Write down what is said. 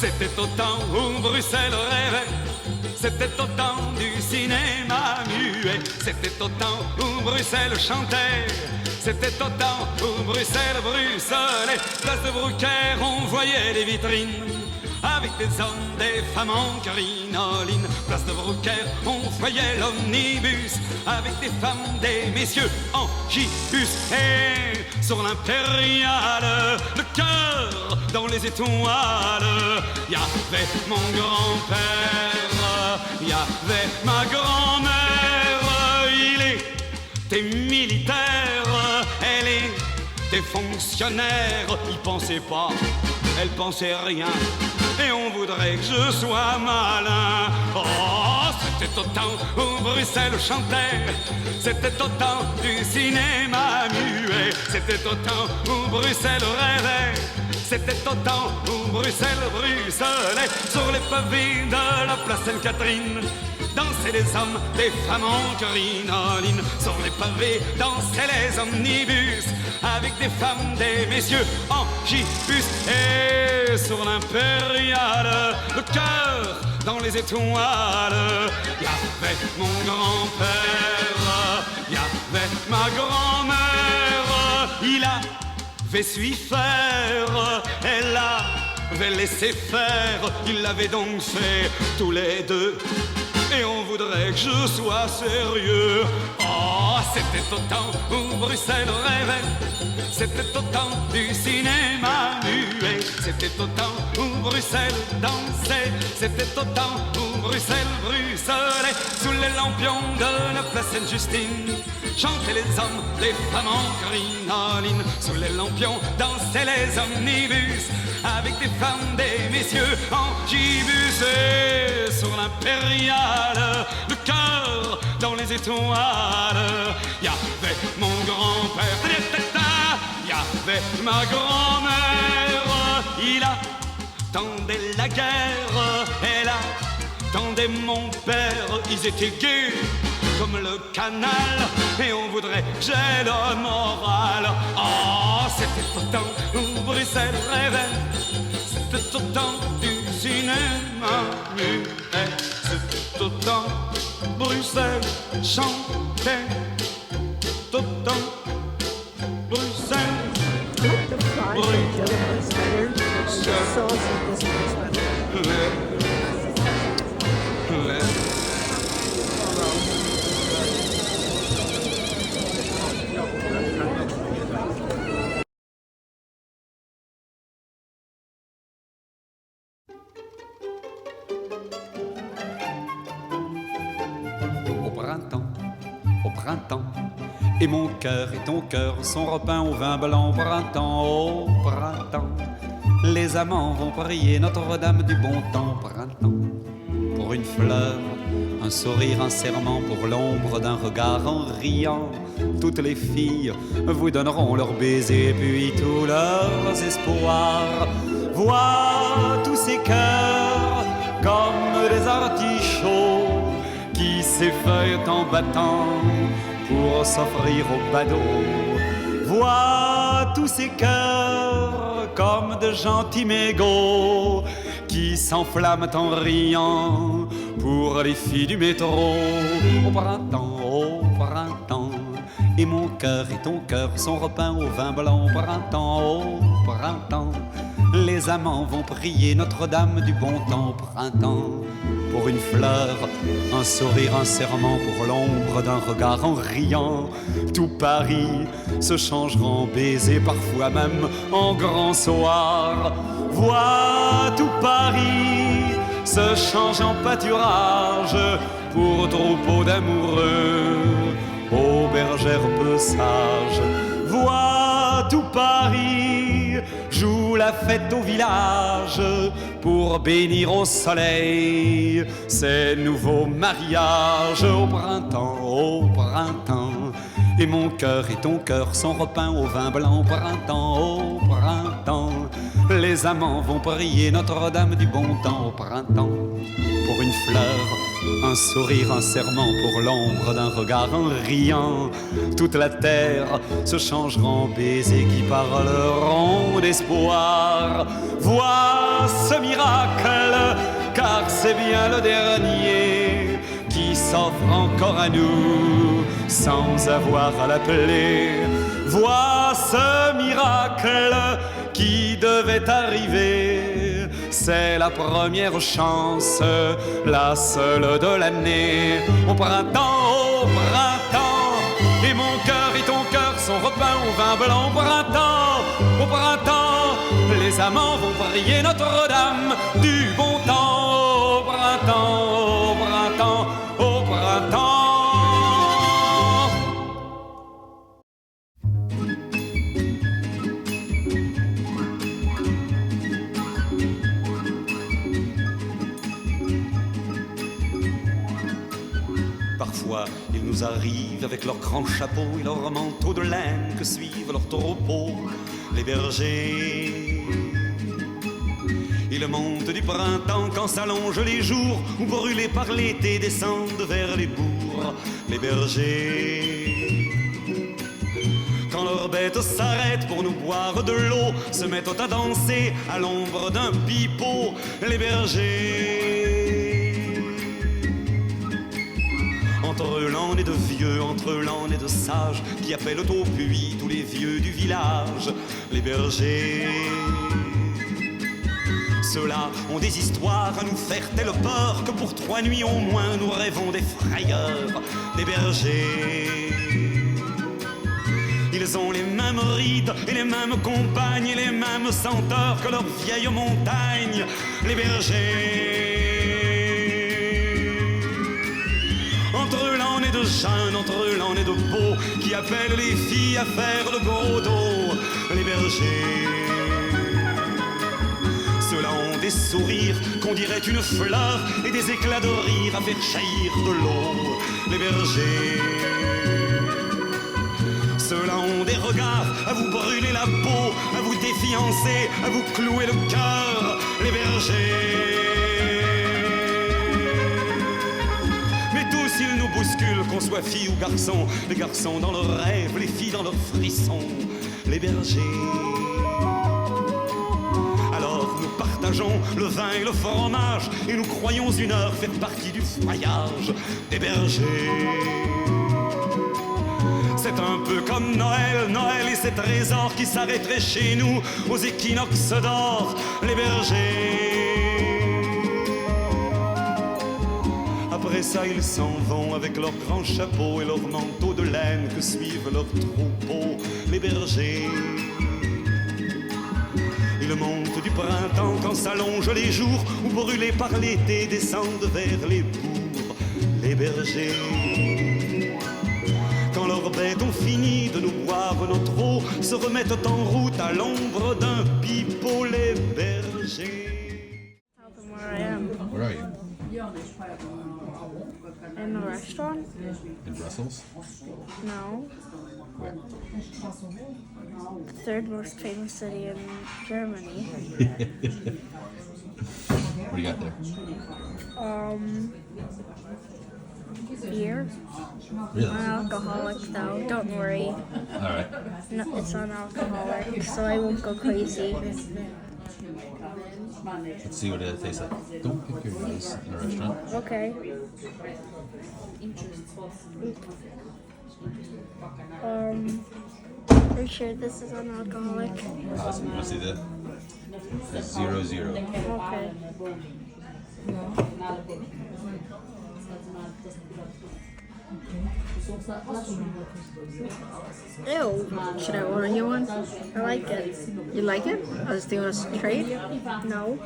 C'était au temps où Bruxelles rêvait, c'était au temps du cinéma muet, c'était au temps où Bruxelles chantait, c'était au temps où Bruxelles bruxelait. Place de Brouckère, on voyait les vitrines avec des hommes, des femmes en crinoline. Place de Brouckère, on voyait l'omnibus avec des femmes, des messieurs en gibus. Et sur l'impériale, le cœur dans les étoiles, y avait mon grand-père, y avait ma grand-mère. Il était militaire, elle était fonctionnaire. Il pensait pas, elle pensait rien, et on voudrait que je sois malin. Oh, c'était au temps où Bruxelles chantait, c'était au temps du cinéma muet, c'était au temps où Bruxelles rêvait, c'était au temps où Bruxelles bruxelait. Sur les pavés de la place Sainte-Catherine dansaient les hommes, les femmes en crinoline. Sur les pavés dansaient les omnibus avec des femmes, des messieurs en gibus. Et sur l'impériale, le cœur dans les étoiles, y avait mon grand-père, y avait ma grand-mère. Il avait su faire, elle avait laissé faire. Ils l'avaient donc fait tous les deux, et on voudrait que je sois sérieux. Oh, c'était au temps où Bruxelles rêvait, c'était au temps du cinéma muet, c'était au temps où Bruxelles dansait, c'était au temps où Bruxelles bruxelait. Sous les lampions de la place Sainte-Justine chantaient les hommes, les femmes en crinoline. Sous les lampions dansaient les omnibus avec des femmes, des messieurs en gibus. Et sur l'impériale, le cœur dans les étoiles, y avait mon grand-père, y avait ma grand-mère. Il attendait la guerre, elle attendait mon père. Ils étaient gais comme le canal, et on voudrait que j'ai le moral. Oh, c'était au temps où Bruxelles rêvait, c'était au temps du cinéma muet, c'était au temps Bruxelles chantait, tout au temps Bruxelles. The price of Gentleman Sweater, the sauce of this sweater. au printemps. Et mon cœur et ton cœur sont repeints au vin blanc au printemps, au printemps. Les amants vont prier Notre-Dame du bon temps, au printemps. Pour une fleur, un sourire, un serment, pour l'ombre d'un regard en riant. Toutes les filles vous donneront leurs baisers, puis tous leurs espoirs. Vois tous ces cœurs comme des artichauts qui s'effeuillent en battant pour s'offrir au badaud. Vois tous ces cœurs comme de gentils mégots qui s'enflamment en riant pour les filles du métro. Au printemps, et mon cœur et ton cœur sont repeints au vin blanc. Au printemps, les amants vont prier Notre-Dame du bon temps. Au printemps, pour une fleur, un sourire, un serment, pour l'ombre d'un regard en riant. Tout Paris se changera en baiser, parfois même en grand soir. Vois tout Paris se change en pâturage pour troupeau d'amoureux, aux bergères peu sages. Vois tout Paris joue la fête au village pour bénir au soleil ces nouveaux mariages. Au printemps, et mon cœur et ton cœur sont repeints au vin blanc. Au printemps, les amants vont prier Notre-Dame du bon temps. Au printemps, pour une fleur, un sourire, un serment, pour l'ombre d'un regard en riant. Toute la terre se changera en baisers qui parleront d'espoir. Vois ce miracle, car c'est bien le dernier qui s'offre encore à nous sans avoir à l'appeler. Vois ce miracle qui devait arriver, c'est la première chance, la seule de l'année. Au printemps, et mon cœur et ton cœur sont repeints au vin blanc. Au printemps, les amants vont prier Notre-Dame du bon temps. Au printemps, au printemps. Parfois, ils nous arrivent avec leurs grands chapeaux et leurs manteaux de laine que suivent leurs troupeaux, les bergers. Ils montent du printemps quand s'allongent les jours, ou brûlés par l'été descendent vers les bourgs, les bergers. Quand leurs bêtes s'arrêtent pour nous boire de l'eau, se mettent à danser à l'ombre d'un pipeau, les bergers. Entre l'an et de vieux, entre l'an et de sages, qui appellent au puits tous les vieux du village, les bergers. Ceux-là ont des histoires à nous faire telle peur que pour 3 nuits au moins nous rêvons des frayeurs, des bergers. Ils ont les mêmes rides et les mêmes compagnes et les mêmes senteurs que leurs vieilles montagnes, les bergers. Entre l'an et de jeunes, entre l'an et de beaux, qui appellent les filles à faire le gros dos, les bergers. Ceux-là ont des sourires qu'on dirait une fleur et des éclats de rire à faire jaillir de l'eau, les bergers. Ceux-là ont des regards à vous brûler la peau, à vous défiancer, à vous clouer le cœur, les bergers. Mais tous ils nous bousculent, qu'on soit fille ou garçon, les garçons dans leurs rêves, les filles dans leurs frissons, les bergers. Alors nous partageons le vin et le fromage, et nous croyons une heure faire partie du voyage des bergers. C'est un peu comme Noël, Noël et ses trésors qui s'arrêteraient chez nous aux équinoxes d'or, les bergers. Après ça, ils s'en vont avec leurs grands chapeaux et leurs manteaux de laine que suivent leurs troupeaux, les bergers. Ils montent du printemps quand s'allongent les jours ou brûlés par l'été descendent vers les bourgs, les bergers. cigarettes ont fini de nous boire notre eau, se remettent en route à l'ombre d'un pipeau les bergers. Tell them where I am. Where are you? In a restaurant? In Brussels? No. Where? The third most famous city in Germany. What do you got there? Beer. Really? Non-alcoholic though, don't worry. Alright. No, it's non-alcoholic, so I won't go crazy. Let's see what it tastes like. Don't pick your nose in a restaurant. Okay. Are you sure this is non-alcoholic? Awesome. You want to see that? It's 0-0. Okay. Ew. Should I order you one? I like it. You like it? Do you want to trade? No.